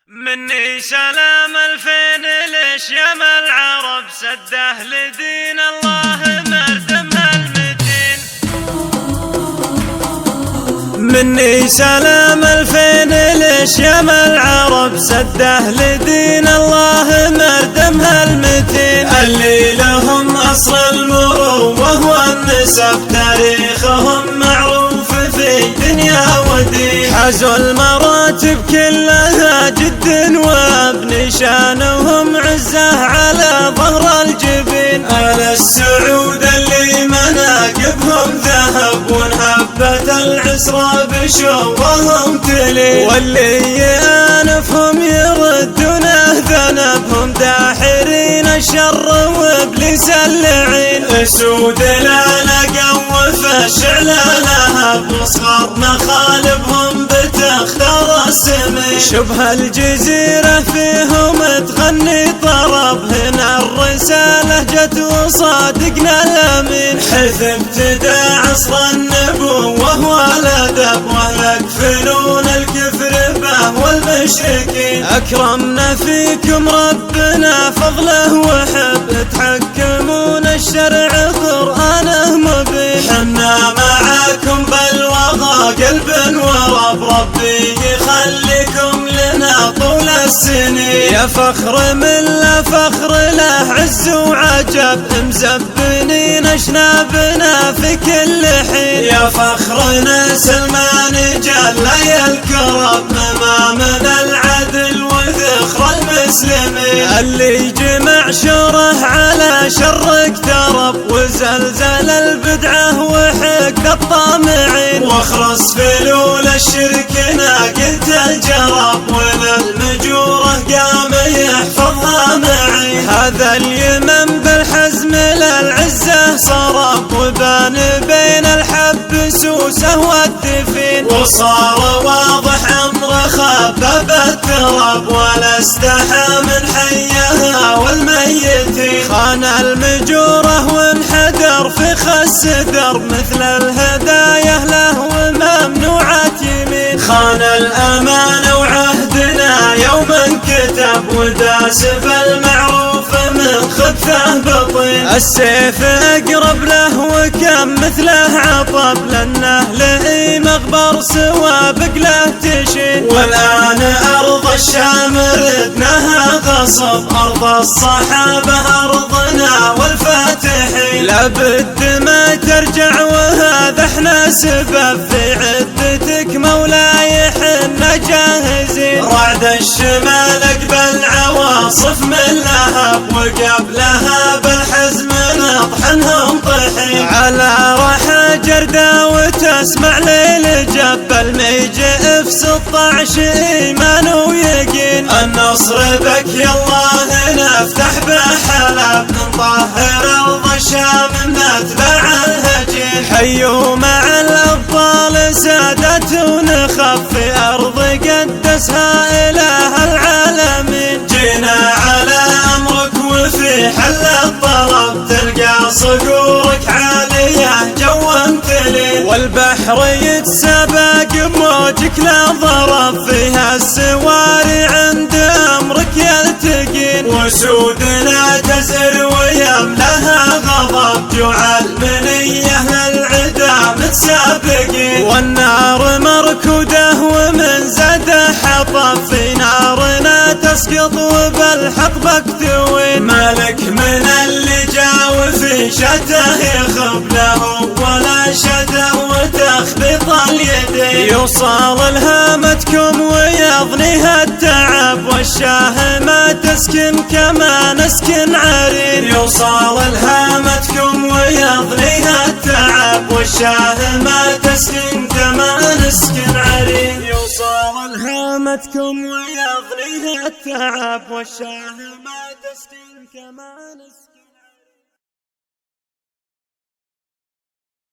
مني سلام الفين ليش يا العرب سده لدين الله مردمها المتين. مني سلام الفين ليش يا العرب سده لدين الله مردمها المتين. اللي لهم أصل المروة والنسب تاريخهم معروف في دنيا ودين. حازوا المراتب كلها جد وبنشانهم عزه على ظهر الجبين. آل السعود اللي مناقبهم ذهب ونهبت العسرى بشوهم تلي. واللي يانفهم يردونه ذنبهم داحرين الشر وابليس اللعين. اسود لا لقوا الشعل لهب وصغر مخالبهم بتختار السمين. شبه الجزيرة فيهم تغني طرب هنا الرسالة جت وصادقنا الأمين. حيث ابتدى عصر النبوة والأدب وهلك فنون الكفر به والمشركين. أكرمنا فيكم ربنا فضله وحب تحكمون الشرع قرآنه مبين. حنا معاكم بالوغى قلب ورب ربي يخليكم لنا طول السنين. يا فخر من لا فخر له عز وعجب مزبنين اشنابنا في كل حين. يا فخرنا سلمان جل الكرم امامنا العدل وذخر المسلمين. اللي جمع شره على شر اقترب وزلزل البدعه وحق الطامعين. واخرس فلول الشرك ناقلت الجرب وللمجوره قام يحفظها معي. هذا اليمن بالحزم للعزه صرب وبان بين الحب سوسه والدفين. وصار واضح امر خفف التراب ولا استحى من حيها والميتين. خان المجوره وانحدر في خس درب مثل الهدايا له وممنوعات يمين. خان الأمانة وعهدنا يوم انكتب وداس بالمعروف من خبثه بطين. السيف اقرب له وكم مثله عطب لانه له مغبر سوابق له تشين. والآن أرض الشام ردناها غصب أرض الصحابة أرضنا والفاتحين. لابد ما ترجع وهذا احنا سبب في عدتك مولاي حنا جاهزين. رعد الشمال اقبل عواصف من لهب وقبلها بالحزم نطحنهم طحين. على رحى جردة وتسمع ليل جبل ميجئ في 16 ايمان ويقين. النصر بك يالله نفتح بحلب نطهر ارض الشام نتبع الهجين. حيوا مع الابطال سادة ونخف في ارض قدسها اله العالمين. جينا على امرك وفي حل الطلب تلقى صقورك عالية جوا امتلي. والبحر يتسابق بموجك لا ضرب فيها السواري عند امرك يلتقين. وسودنا تزر ويملها غضب جوع المنيه للعدا متسابقين. والنار مركوده ومن زاد حطب في نارنا تسقط وبالحطب توين. مالك من اللي جا وفي شته يخب له ولا شته وتخبط اليدين. يوصل لهامتكم ويضنيها التعب والشاه ما تسكن كما نسكن عرين. يوصل لهامتكم ويضنيها التعب والشاه ما تسكن كما نسكن عرين. يوصل لهامتكم ويضنيها التعب والشاه ما تسكن كما نسكن